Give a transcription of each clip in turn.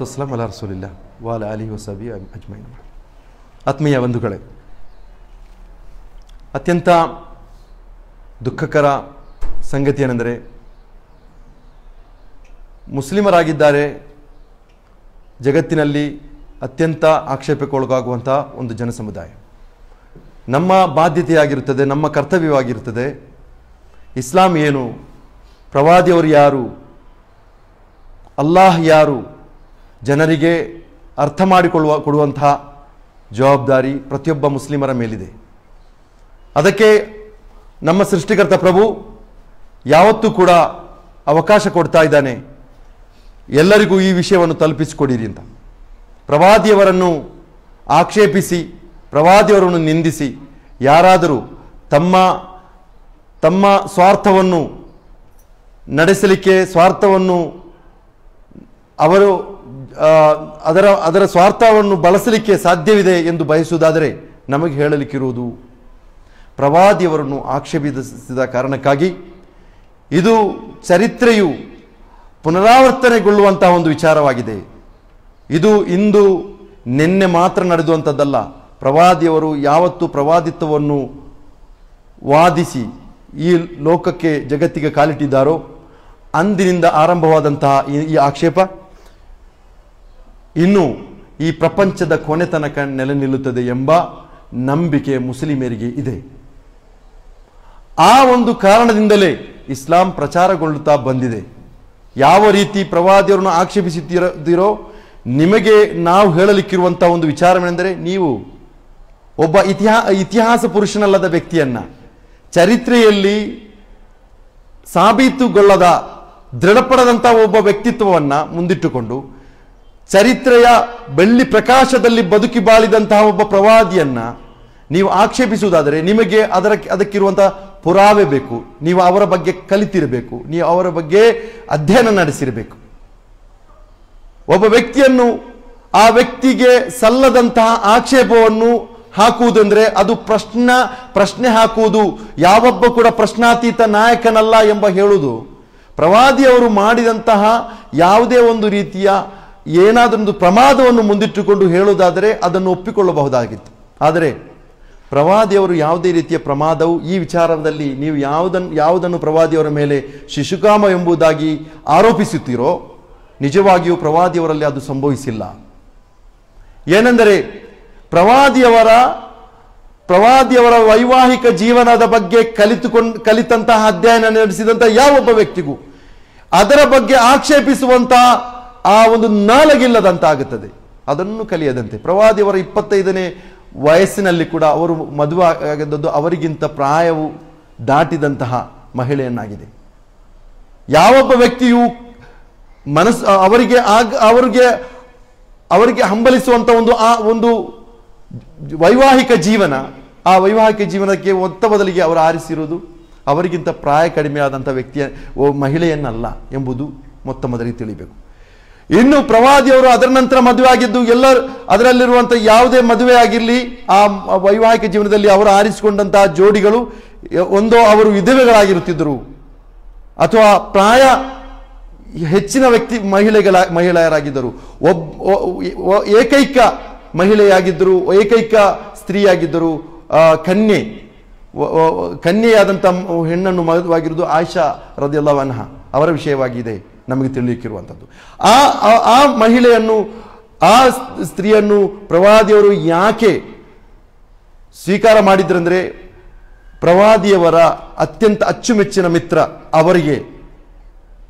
ವಸ್ಸಲಾಂ ಅಲಾ ರಸೂಲಿಲ್ಲಾ ವಾಲ ಅಲಿಹಿ ವಸಹಬಿಹಿ ಅಜ್ಮೈನ್. ಆತ್ಮೀಯ ಬಂಧುಗಳೇ, ಅತ್ಯಂತ ದುಃಖಕರ ಸಂಗತಿ ಏನೆಂದರೆ, ಮುಸ್ಲಿಮರಾಗಿದ್ದಾರೆ ಜಗತ್ತಿನಲ್ಲಿ ಅತ್ಯಂತ ಆಕ್ಷೇಪಕ್ಕೊಳಗಾಗುವಂಥ ಒಂದು ಜನಸಮುದಾಯ. ನಮ್ಮ ಬಾಧ್ಯತೆಯಾಗಿರುತ್ತದೆ, ನಮ್ಮ ಕರ್ತವ್ಯವಾಗಿರುತ್ತದೆ ಇಸ್ಲಾಂ ಏನು, ಪ್ರವಾದಿಯವರು ಯಾರು, ಅಲ್ಲಾಹ್ ಯಾರು, ಜನರಿಗೆ ಅರ್ಥ ಕೊಡುವಂತಹ ಜವಾಬ್ದಾರಿ ಪ್ರತಿಯೊಬ್ಬ ಮುಸ್ಲಿಮರ ಮೇಲಿದೆ. ಅದಕ್ಕೆ ನಮ್ಮ ಸೃಷ್ಟಿಕರ್ತ ಪ್ರಭು ಯಾವತ್ತೂ ಕೂಡ ಅವಕಾಶ ಕೊಡ್ತಾ ಇದ್ದಾನೆ, ಎಲ್ಲರಿಗೂ ಈ ವಿಷಯವನ್ನು ತಲುಪಿಸಿಕೊಡಿರಿ ಅಂತ. ಪ್ರವಾದಿಯವರನ್ನು ಆಕ್ಷೇಪಿಸಿ, ಪ್ರವಾದಿಯವರನ್ನು ನಿಂದಿಸಿ ಯಾರಾದರೂ ತಮ್ಮ ಸ್ವಾರ್ಥವನ್ನು ನಡೆಸಲಿಕ್ಕೆ, ಸ್ವಾರ್ಥವನ್ನು ಅವರು ಅದರ ಸ್ವಾರ್ಥವನ್ನು ಬಳಸಲಿಕ್ಕೆ ಸಾಧ್ಯವಿದೆ ಎಂದು ಬಯಸುವುದಾದರೆ ನಮಗೆ ಹೇಳಲಿಕ್ಕಿರುವುದು, ಪ್ರವಾದಿಯವರನ್ನು ಆಕ್ಷೇಪಿಸಿದ ಕಾರಣಕ್ಕಾಗಿ ಇದು ಚರಿತ್ರೆಯು ಪುನರಾವರ್ತನೆಗೊಳ್ಳುವಂತಹ ಒಂದು ವಿಚಾರವಾಗಿದೆ. ಇದು ಇಂದು ನಿನ್ನೆ ಮಾತ್ರ ನಡೆದುವಂಥದ್ದಲ್ಲ. ಪ್ರವಾದಿಯವರು ಯಾವತ್ತು ಪ್ರವಾದಿತ್ವವನ್ನು ವಾದಿಸಿ ಈ ಲೋಕಕ್ಕೆ, ಜಗತ್ತಿಗೆ ಕಾಲಿಟ್ಟಿದ್ದಾರೋ ಅಂದಿನಿಂದ ಆರಂಭವಾದಂತಹ ಈ ಆಕ್ಷೇಪ ಇನ್ನು ಈ ಪ್ರಪಂಚದ ಕೊನೆ ತನಕ ನೆಲೆ ನಿಲ್ಲುತ್ತದೆ ಎಂಬ ನಂಬಿಕೆ ಮುಸ್ಲಿಮರಿಗೆ ಇದೆ. ಆ ಒಂದು ಕಾರಣದಿಂದಲೇ ಇಸ್ಲಾಂ ಪ್ರಚಾರಗೊಳ್ಳುತ್ತಾ ಬಂದಿದೆ. ಯಾವ ರೀತಿ ಪ್ರವಾದಿಯವರನ್ನು ಆಕ್ಷೇಪಿಸುತ್ತೀರೋ, ನಿಮಗೆ ನಾವು ಹೇಳಲಿಕ್ಕಿರುವಂಥ ಒಂದು ವಿಚಾರವೆಂದರೆ, ನೀವು ಒಬ್ಬ ಇತಿಹಾಸ ಪುರುಷನಲ್ಲದ ವ್ಯಕ್ತಿಯನ್ನ, ಚರಿತ್ರೆಯಲ್ಲಿ ಸಾಬೀತುಗೊಳ್ಳದ, ದೃಢಪಡದಂಥ ಒಬ್ಬ ವ್ಯಕ್ತಿತ್ವವನ್ನು ಮುಂದಿಟ್ಟುಕೊಂಡು ಚರಿತ್ರೆಯ ಬೆಳ್ಳಿ ಪ್ರಕಾಶದಲ್ಲಿ ಬದುಕಿ ಬಾಳಿದಂತಹ ಒಬ್ಬ ಪ್ರವಾದಿಯನ್ನ ನೀವು ಆಕ್ಷೇಪಿಸುವುದಾದರೆ ನಿಮಗೆ ಅದಕ್ಕಿರುವಂತಹ ಪುರಾವೆ ಬೇಕು. ನೀವು ಅವರ ಬಗ್ಗೆ ಕಲಿತಿರಬೇಕು, ನೀವು ಅವರ ಬಗ್ಗೆ ಅಧ್ಯಯನ ನಡೆಸಿರಬೇಕು. ಒಬ್ಬ ವ್ಯಕ್ತಿಯನ್ನು, ಆ ವ್ಯಕ್ತಿಗೆ ಸಲ್ಲದಂತಹ ಆಕ್ಷೇಪವನ್ನು ಹಾಕುವುದೆಂದರೆ ಅದು ಪ್ರಶ್ನೆ ಹಾಕುವುದು. ಯಾವೊಬ್ಬ ಕೂಡ ಪ್ರಶ್ನಾತೀತ ನಾಯಕನಲ್ಲ ಎಂಬ ಹೇಳುವುದು. ಪ್ರವಾದಿಯವರು ಮಾಡಿದಂತಹ ಯಾವುದೇ ಒಂದು ರೀತಿಯ ಏನಾದೊಂದು ಪ್ರಮಾದವನ್ನು ಮುಂದಿಟ್ಟುಕೊಂಡು ಹೇಳುವುದಾದರೆ ಅದನ್ನು ಒಪ್ಪಿಕೊಳ್ಳಬಹುದಾಗಿತ್ತು. ಆದರೆ ಪ್ರವಾದಿಯವರು ಯಾವುದೇ ರೀತಿಯ ಪ್ರಮಾದವು, ಈ ವಿಚಾರದಲ್ಲಿ ನೀವು ಯಾವುದನ್ನು ಪ್ರವಾದಿಯವರ ಮೇಲೆ ಶಿಶುಕಾಮ ಎಂಬುದಾಗಿ ಆರೋಪಿಸುತ್ತೀರೋ, ನಿಜವಾಗಿಯೂ ಪ್ರವಾದಿಯವರಲ್ಲಿ ಅದು ಸಂಭವಿಸಿಲ್ಲ. ಏನೆಂದರೆ ಪ್ರವಾದಿಯವರ ವೈವಾಹಿಕ ಜೀವನದ ಬಗ್ಗೆ ಕಲಿತಂತಹ ಅಧ್ಯಯನ ನಡೆಸಿದಂತಹ ಯಾವೊಬ್ಬ ವ್ಯಕ್ತಿಗೂ ಅದರ ಬಗ್ಗೆ ಆಕ್ಷೇಪಿಸುವಂತಹ ಆ ಒಂದು ನಾಲಗಿಲ್ಲದಂತಾಗುತ್ತದೆ, ಅದನ್ನು ಕಲಿಯದಂತೆ. ಪ್ರವಾದಿಯವರ 25ನೇ ವಯಸ್ಸಿನಲ್ಲಿ ಕೂಡ ಅವರು ಮದುವೆ ಆಗಿದ್ದದ್ದು ಅವರಿಗಿಂತ ಪ್ರಾಯವು ದಾಟಿದಂತಹ ಮಹಿಳೆಯನ್ನಾಗಿದೆ. ಯಾವೊಬ್ಬ ವ್ಯಕ್ತಿಯು ಅವರಿಗೆ ಹಂಬಲಿಸುವಂಥ ಒಂದು ವೈವಾಹಿಕ ಜೀವನ, ಆ ವೈವಾಹಿಕ ಜೀವನಕ್ಕೆ ಒತ್ತ ಬದಲಿಗೆ ಅವರು ಆರಿಸಿರುವುದು ಅವರಿಗಿಂತ ಪ್ರಾಯ ಕಡಿಮೆ ಆದಂಥ ಮಹಿಳೆಯನ್ನಲ್ಲ ಎಂಬುದು ಮೊತ್ತ ಮೊದಲಿಗೆ ತಿಳಿಬೇಕು. ಇನ್ನು ಪ್ರವಾದಿಯವರು ಅದರ ನಂತರ ಮದುವೆ ಆಗಿದ್ದು, ಅದರಲ್ಲಿರುವಂಥ ಯಾವುದೇ ಮದುವೆ ಆಗಿರಲಿ, ಆ ವೈವಾಹಿಕ ಜೀವನದಲ್ಲಿ ಅವರು ಆರಿಸಿಕೊಂಡಂತಹ ಜೋಡಿಗಳು ಒಂದೋ ಅವರು ವಿಧವೆಗಳಾಗಿರುತ್ತಿದ್ದರು, ಅಥವಾ ಪ್ರಾಯ ಹೆಚ್ಚಿನ ಮಹಿಳೆಯರಾಗಿದ್ದರು, ಏಕೈಕ ಮಹಿಳೆಯಾಗಿದ್ದರು, ಏಕೈಕ ಸ್ತ್ರೀಯಾಗಿದ್ದರು, ಕನ್ಯೆಯಾದಂಥ ಹೆಣ್ಣನ್ನು ಮದುವಾಗಿರುವುದು ಆಯಿಷಾ ರದಿಯಲ್ಲಾಹು ಅನ್ಹಾ ಅವರ ವಿಷಯವಾಗಿದೆ ನಮಗೆ ತಿಳಿಯಲಿಕ್ಕಿರುವಂಥದ್ದು. ಆ ಮಹಿಳೆಯನ್ನು, ಆ ಸ್ತ್ರೀಯನ್ನು ಪ್ರವಾದಿಯವರು ಯಾಕೆ ಸ್ವೀಕಾರ ಮಾಡಿದ್ರಂದ್ರೆ, ಪ್ರವಾದಿಯವರ ಅತ್ಯಂತ ಅಚ್ಚುಮೆಚ್ಚಿನ ಮಿತ್ರ ಅವರಿಗೆ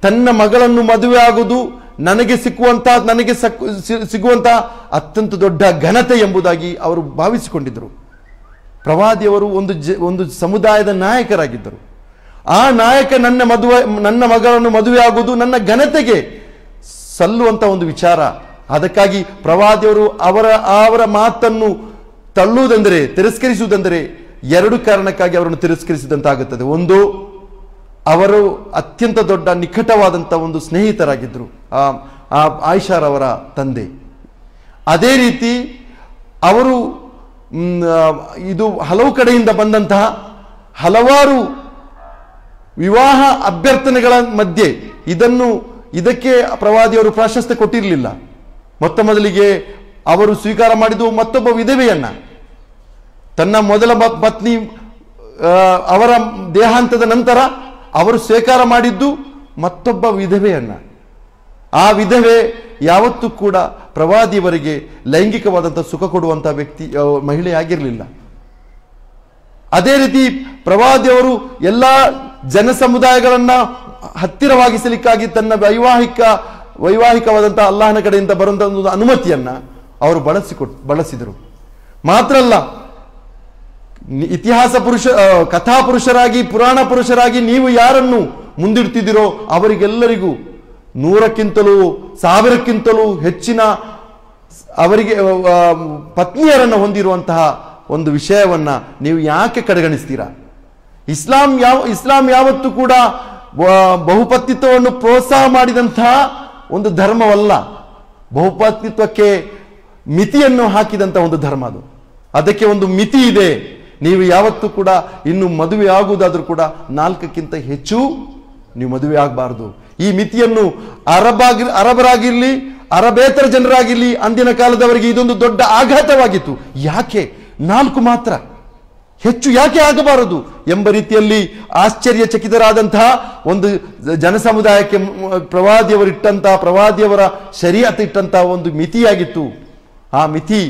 ತನ್ನ ಮಗಳನ್ನು ಮದುವೆ ಆಗುವುದು ನನಗೆ ಸಿಗುವಂತಹ ಅತ್ಯಂತ ದೊಡ್ಡ ಘನತೆ ಎಂಬುದಾಗಿ ಅವರು ಭಾವಿಸಿಕೊಂಡಿದ್ದರು. ಪ್ರವಾದಿಯವರು ಒಂದು ಸಮುದಾಯದ ನಾಯಕರಾಗಿದ್ದರು. ಆ ನಾಯಕ ನನ್ನ ಮಗಳನ್ನು ಮದುವೆ ಆಗುವುದು ನನ್ನ ಘನತೆಗೆ ಸಲ್ಲುವಂತ ಒಂದು ವಿಚಾರ. ಅದಕ್ಕಾಗಿ ಪ್ರವಾದಿಯವರು ಅವರ ಮಾತನ್ನು ತಳ್ಳುವುದೆಂದರೆ, ತಿರಸ್ಕರಿಸುವುದೆಂದರೆ ಎರಡು ಕಾರಣಕ್ಕಾಗಿ ಅವರನ್ನು ತಿರಸ್ಕರಿಸಿದಂತಾಗುತ್ತದೆ. ಒಂದು, ಅವರು ಅತ್ಯಂತ ದೊಡ್ಡ ನಿಕಟವಾದಂಥ ಒಂದು ಸ್ನೇಹಿತರಾಗಿದ್ದರು ಆ ಆಯಿಷಾರವರ ತಂದೆ. ಅದೇ ರೀತಿ ಅವರು ಇದು ಹಲವು ಕಡೆಯಿಂದ ಬಂದಂತಹ ಹಲವಾರು ವಿವಾಹ ಅಭ್ಯರ್ಥನೆಗಳ ಮಧ್ಯೆ ಇದಕ್ಕೆ ಪ್ರವಾದಿಯವರು ಪ್ರಾಶಸ್ತ್ಯ ಕೊಟ್ಟಿರಲಿಲ್ಲ. ಮೊತ್ತ ಮೊದಲಿಗೆ ಅವರು ಸ್ವೀಕಾರ ಮಾಡಿದ್ದು ಮತ್ತೊಬ್ಬ ವಿಧವೆಯನ್ನ. ತನ್ನ ಮೊದಲ ಪತ್ನಿ ಅವರ ದೇಹಾಂತದ ನಂತರ ಅವರು ಸ್ವೀಕಾರ ಮಾಡಿದ್ದು ಮತ್ತೊಬ್ಬ ವಿಧವೆಯನ್ನ. ಆ ವಿಧವೆ ಯಾವತ್ತೂ ಕೂಡ ಪ್ರವಾದಿಯವರಿಗೆ ಲೈಂಗಿಕವಾದಂಥ ಸುಖ ಕೊಡುವಂಥ ಮಹಿಳೆಯಾಗಿರಲಿಲ್ಲ. ಅದೇ ರೀತಿ ಪ್ರವಾದಿಯವರು ಎಲ್ಲ ಜನ ಸಮುದಾಯಗಳನ್ನ ಹತ್ತಿರವಾಗಿಸಲಿಕ್ಕಾಗಿ ತನ್ನ ವೈವಾಹಿಕವಾದಂತಹ ಅಲ್ಲಾಹನ ಕಡೆಯಿಂದ ಬರುವಂತಹ ಒಂದು ಅನುಮತಿಯನ್ನ ಅವರು ಬಳಸಿದರು. ಮಾತ್ರ ಅಲ್ಲ, ಇತಿಹಾಸ ಕಥಾ ಪುರುಷರಾಗಿ, ಪುರಾಣ ಪುರುಷರಾಗಿ ನೀವು ಯಾರನ್ನು ಮುಂದಿಡ್ತಿದ್ದೀರೋ ಅವರಿಗೆಲ್ಲರಿಗೂ 100ಕ್ಕಿಂತಲೂ 1000ಕ್ಕಿಂತಲೂ ಹೆಚ್ಚಿನ ಅವರಿಗೆ ಪತ್ನಿಯರನ್ನು ಹೊಂದಿರುವಂತಹ ಒಂದು ವಿಷಯವನ್ನ ನೀವು ಯಾಕೆ ಕಡೆಗಣಿಸ್ತೀರಾ? ಇಸ್ಲಾಂ ಯಾವತ್ತೂ ಕೂಡ ಬಹುಪತ್ನಿತ್ವವನ್ನು ಪ್ರೋತ್ಸಾಹ ಮಾಡಿದಂತಹ ಒಂದು ಧರ್ಮವಲ್ಲ. ಬಹುಪತ್ನಿತ್ವಕ್ಕೆ ಮಿತಿಯನ್ನು ಹಾಕಿದಂತಹ ಒಂದು ಧರ್ಮ ಅದು. ಅದಕ್ಕೆ ಒಂದು ಮಿತಿ ಇದೆ. ನೀವು ಯಾವತ್ತೂ ಕೂಡ ಇನ್ನು ಮದುವೆ ಆಗುವುದಾದ್ರೂ ಕೂಡ 4ಕ್ಕಿಂತ ಹೆಚ್ಚು ನೀವು ಮದುವೆ ಆಗಬಾರದು. ಈ ಮಿತಿಯನ್ನು ಅರಬರಾಗಿರ್ಲಿ, ಅರಬೇತರ ಜನರಾಗಿರ್ಲಿ, ಅಂದಿನ ಕಾಲದವರಿಗೆ ಇದೊಂದು ದೊಡ್ಡ ಆಘಾತವಾಗಿತ್ತು. ಯಾಕೆ 4 ಮಾತ್ರ, ಹೆಚ್ಚು ಯಾಕೆ ಆಗಬಾರದು ಎಂಬ ರೀತಿಯಲ್ಲಿ ಆಶ್ಚರ್ಯಚಕಿತರಾದಂತಹ ಒಂದು ಜನಸಮುದಾಯಕ್ಕೆ ಪ್ರವಾದಿಯವರ ಶರೀಅತ್ ಇಟ್ಟಂತಹ ಒಂದು ಮಿತಿಯಾಗಿತ್ತು. ಆ ಮಿತಿ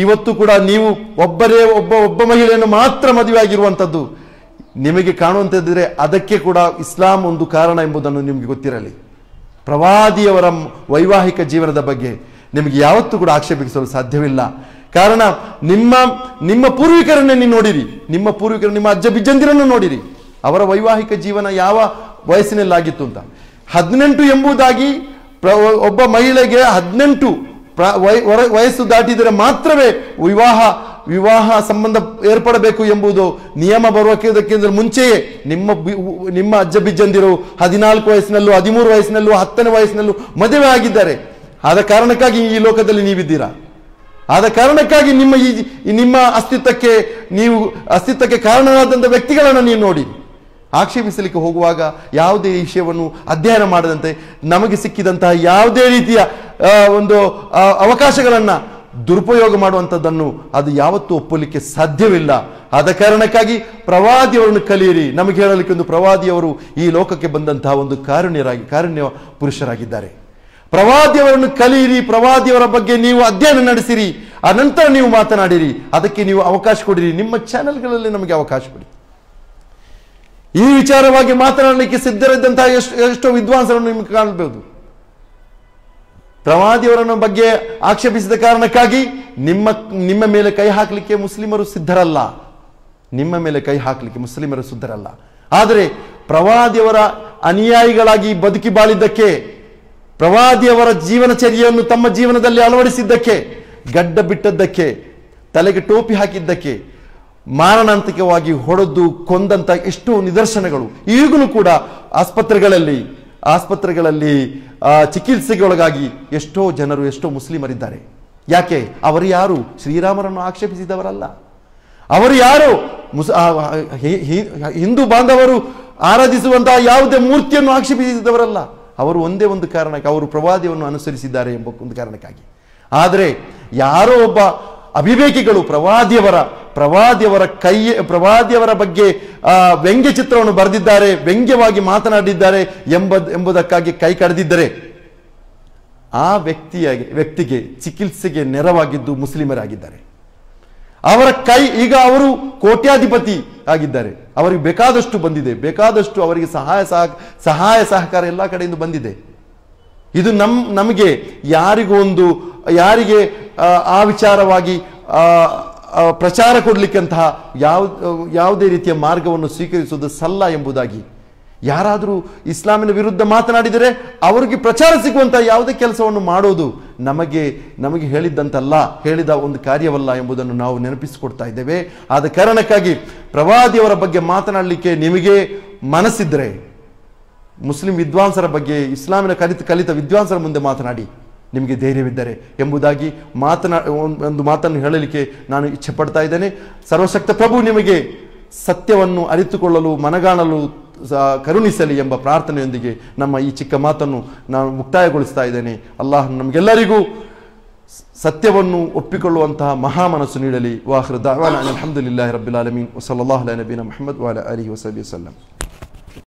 ಇವತ್ತು ಕೂಡ ನೀವು ಒಬ್ಬ ಮಹಿಳೆಯನ್ನು ಮಾತ್ರ ಮದುವೆ ಆಗಿರುವಂಥದ್ದು ನಿಮಗೆ ಕಾಣುವಂಥದ್ದಿದ್ರೆ ಅದಕ್ಕೆ ಕೂಡ ಇಸ್ಲಾಂ ಒಂದು ಕಾರಣ ಎಂಬುದನ್ನು ನಿಮಗೆ ಗೊತ್ತಿರಲಿ. ಪ್ರವಾದಿಯವರ ವೈವಾಹಿಕ ಜೀವನದ ಬಗ್ಗೆ ನಿಮಗೆ ಯಾವತ್ತೂ ಕೂಡ ಆಕ್ಷೇಪಿಸಲು ಸಾಧ್ಯವಿಲ್ಲ. ಕಾರಣ ನಿಮ್ಮ ಪೂರ್ವಿಕರನ್ನೇ ನೀವು ನೋಡಿರಿ, ನಿಮ್ಮ ಅಜ್ಜ ಬಿಜ್ಜಂದಿರನ್ನು ನೋಡಿರಿ, ಅವರ ವೈವಾಹಿಕ ಜೀವನ ಯಾವ ವಯಸ್ಸಿನಲ್ಲಾಗಿತ್ತು ಅಂತ. 18 ಎಂಬುದಾಗಿ ಒಬ್ಬ ಮಹಿಳೆಗೆ 18 ವಯಸ್ಸು ದಾಟಿದರೆ ಮಾತ್ರವೇ ವಿವಾಹ ಸಂಬಂಧ ಏರ್ಪಡಬೇಕು ಎಂಬುದು ನಿಯಮ ಬರುವುದಕ್ಕಿಂತ ಮುಂಚೆಯೇ ನಿಮ್ಮ ಅಜ್ಜ ಬಿಜ್ಜಂದಿರು 14 ವಯಸ್ಸಿನಲ್ಲೂ 13 ವಯಸ್ಸಿನಲ್ಲೂ 10ನೇ ವಯಸ್ಸಿನಲ್ಲೂ ಮದುವೆ ಆಗಿದ್ದಾರೆ. ಆದ ಕಾರಣಕ್ಕಾಗಿ ಈ ಲೋಕದಲ್ಲಿ ನೀವಿದ್ದೀರಾ. ಆದ ಕಾರಣಕ್ಕಾಗಿ ನಿಮ್ಮ ಅಸ್ತಿತ್ವಕ್ಕೆ ಕಾರಣವಾದಂಥ ವ್ಯಕ್ತಿಗಳನ್ನು ನೀವು ನೋಡಿ. ಆಕ್ಷೇಪಿಸಲಿಕ್ಕೆ ಹೋಗುವಾಗ ಯಾವುದೇ ವಿಷಯವನ್ನು ಅಧ್ಯಯನ ಮಾಡದಂತೆ ನಮಗೆ ಸಿಕ್ಕಿದಂತಹ ಯಾವುದೇ ರೀತಿಯ ಒಂದು ಅವಕಾಶಗಳನ್ನು ದುರುಪಯೋಗ ಮಾಡುವಂಥದ್ದನ್ನು ಅದು ಯಾವತ್ತೂ ಒಪ್ಪಲಿಕ್ಕೆ ಸಾಧ್ಯವಿಲ್ಲ. ಆದ ಕಾರಣಕ್ಕಾಗಿ ಪ್ರವಾದಿಯವರನ್ನು ಕಲಿಯಿರಿ. ನಮಗೆ ಹೇಳಲಿಕ್ಕೆ ಒಂದು ಪ್ರವಾದಿಯವರು ಈ ಲೋಕಕ್ಕೆ ಬಂದಂತಹ ಒಂದು ಕಾರುಣ್ಯ ಪುರುಷರಾಗಿದ್ದಾರೆ. ಪ್ರವಾದಿಯವರನ್ನು ಕಲಿಯಿರಿ, ಪ್ರವಾದಿಯವರ ಬಗ್ಗೆ ನೀವು ಅಧ್ಯಯನ ನಡೆಸಿರಿ, ಅನಂತರ ನೀವು ಮಾತನಾಡಿರಿ. ಅದಕ್ಕೆ ನೀವು ಅವಕಾಶ ಕೊಡಿರಿ. ನಿಮ್ಮ ಚಾನೆಲ್ಗಳಲ್ಲಿ ನಮಗೆ ಅವಕಾಶ ಕೊಡಿ. ಈ ವಿಚಾರವಾಗಿ ಮಾತನಾಡಲಿಕ್ಕೆ ಸಿದ್ಧರಿದ್ದಂತಹ ಎಷ್ಟೋ ವಿದ್ವಾಂಸರನ್ನು ನಿಮಗೆ ಕಾಣಬಹುದು. ಪ್ರವಾದಿಯವರನ್ನ ಬಗ್ಗೆ ಆಕ್ಷೇಪಿಸಿದ ಕಾರಣಕ್ಕಾಗಿ ನಿಮ್ಮ ಮೇಲೆ ಕೈ ಹಾಕಲಿಕ್ಕೆ ಮುಸ್ಲಿಮರು ಸಿದ್ಧರಲ್ಲ. ನಿಮ್ಮ ಮೇಲೆ ಕೈ ಹಾಕಲಿಕ್ಕೆ ಮುಸ್ಲಿಮರು ಸಿದ್ಧರಲ್ಲ. ಆದರೆ ಪ್ರವಾದಿಯವರ ಅನುಯಾಯಿಗಳಾಗಿ ಬದುಕಿ ಬಾಳಿದ್ದಕ್ಕೆ, ಪ್ರವಾದಿಯವರ ಜೀವನಚರ್ಯೆಯನ್ನು ತಮ್ಮ ಜೀವನದಲ್ಲಿ ಅಳವಡಿಸಿದ್ದಕ್ಕೆ, ಗಡ್ಡ ಬಿಟ್ಟದ್ದಕ್ಕೆ, ತಲೆಗೆ ಟೋಪಿ ಹಾಕಿದ್ದಕ್ಕೆ, ಮಾರಣಾಂತಿಕವಾಗಿ ಹೊಡೆದು ಕೊಂದಂತ ಎಷ್ಟೋ ನಿದರ್ಶನಗಳು ಈಗಲೂ ಕೂಡ ಆಸ್ಪತ್ರೆಗಳಲ್ಲಿ ಚಿಕಿತ್ಸೆಗೊಳಗಾಗಿ ಎಷ್ಟೋ ಜನರು, ಎಷ್ಟೋ ಮುಸ್ಲಿಮರಿದ್ದಾರೆ. ಯಾಕೆ? ಅವರು ಯಾರು ಶ್ರೀರಾಮರನ್ನು ಆಕ್ಷೇಪಿಸಿದವರಲ್ಲ. ಅವರು ಯಾರು ಹಿಂದೂ ಬಾಂಧವರು ಆರಾಧಿಸುವಂತಹ ಯಾವುದೇ ಮೂರ್ತಿಯನ್ನು ಆಕ್ಷೇಪಿಸಿದವರಲ್ಲ. ಅವರು ಒಂದೇ ಒಂದು ಕಾರಣಕ್ಕೆ, ಅವರು ಪ್ರವಾದಿಯನ್ನು ಅನುಸರಿಸಿದ್ದಾರೆ ಎಂಬ ಒಂದು ಕಾರಣಕ್ಕಾಗಿ. ಆದರೆ ಯಾರೋ ಒಬ್ಬ ಅವಿವೇಕಿಗಳು ಪ್ರವಾದಿಯವರ ಬಗ್ಗೆ ವ್ಯಂಗ್ಯ ಚಿತ್ರವನ್ನು ಬರೆದಿದ್ದಾರೆ, ವ್ಯಂಗ್ಯವಾಗಿ ಮಾತನಾಡಿದ್ದಾರೆ ಎಂಬುದಕ್ಕಾಗಿ ಕೈ ಕಡಿದಿದ್ದರೆ ಆ ವ್ಯಕ್ತಿಗೆ ಚಿಕಿತ್ಸೆಗೆ ನೆರವಾಗಿದ್ದು ಮುಸ್ಲಿಮರಾಗಿದ್ದಾರೆ. ಅವರ ಈಗ ಅವರು ಕೋಟ್ಯಾಧಿಪತಿ ಆಗಿದ್ದಾರೆ. ಅವರಿಗೆ ಬೇಕಾದಷ್ಟು ಬಂದಿದೆ, ಬೇಕಾದಷ್ಟು ಅವರಿಗೆ ಸಹಾಯ ಸಹಕಾರ ಎಲ್ಲ ಕಡೆಯಿಂದ ಬಂದಿದೆ. ಇದು ನಮಗೆ ಯಾರಿಗೆ ಆ ವಿಚಾರವಾಗಿ ಪ್ರಚಾರ ಕೊಡಲಿಕ್ಕಂತಹ ಯಾವುದೇ ರೀತಿಯ ಮಾರ್ಗವನ್ನು ಸ್ವೀಕರಿಸುವುದು ಸಲ್ಲ ಎಂಬುದಾಗಿ ಯಾರಾದರೂ ಇಸ್ಲಾಮಿನ ವಿರುದ್ಧ ಮಾತನಾಡಿದರೆ ಅವರಿಗೆ ಪ್ರಚಾರ ಸಿಗುವಂತಹ ಯಾವುದೇ ಕೆಲಸವನ್ನು ಮಾಡೋದು ನಮಗೆ ಹೇಳಿದ ಒಂದು ಕಾರ್ಯವಲ್ಲ ಎಂಬುದನ್ನು ನಾವು ನೆನಪಿಸಿಕೊಡ್ತಾ ಇದ್ದೇವೆ. ಆದ ಕಾರಣಕ್ಕಾಗಿ ಪ್ರವಾದಿಯವರ ಬಗ್ಗೆ ಮಾತನಾಡಲಿಕ್ಕೆ ನಿಮಗೆ ಮನಸ್ಸಿದ್ರೆ ಮುಸ್ಲಿಂ ವಿದ್ವಾಂಸರ ಬಗ್ಗೆ, ಇಸ್ಲಾಮಿನ ಕಲಿತ ವಿದ್ವಾಂಸರ ಮುಂದೆ ಮಾತನಾಡಿ, ನಿಮಗೆ ಧೈರ್ಯವಿದ್ದರೆ ಎಂಬುದಾಗಿ ಒಂದು ಮಾತನ್ನು ಹೇಳಲಿಕ್ಕೆ ನಾನು ಇಚ್ಛೆ ಪಡ್ತಾ ಇದ್ದೇನೆ. ಸರ್ವಶಕ್ತ ಪ್ರಭು ನಿಮಗೆ ಸತ್ಯವನ್ನು ಅರಿತುಕೊಳ್ಳಲು, ಮನಗಾಣಲು ಕರುಣಿಸಲಿ ಎಂಬ ಪ್ರಾರ್ಥನೆಯೊಂದಿಗೆ ನಮ್ಮ ಈ ಚಿಕ್ಕ ಮಾತನ್ನು ನಾನು ಮುಕ್ತಾಯಗೊಳಿಸ್ತಾ ಇದ್ದೇನೆ. ಅಲ್ಲಾಹ್ ನಮಗೆಲ್ಲರಿಗೂ ಸತ್ಯವನ್ನು ಒಪ್ಪಿಕೊಳ್ಳುವಂತಹ ಮಹಾ ಮನಸ್ಸು ನೀಡಲಿ. ವಾಖಿರು ದಅವಾನಾ ಅಲ್ಹಮ್ದುಲಿಲ್ಲಾಹಿ ರಬ್ಬಿಲ್ ಆಲಮೀನ್. ವಸಲ್ಲಲ್ಲಾಹು ಅಲಾ ನಬಿಯಿನಾ ಮುಹಮ್ಮದ್ ವಅಲಾ ಆಲಿಹಿ ವಸಹ್ಬಿಹಿ ವಸಲ್ಲಂ.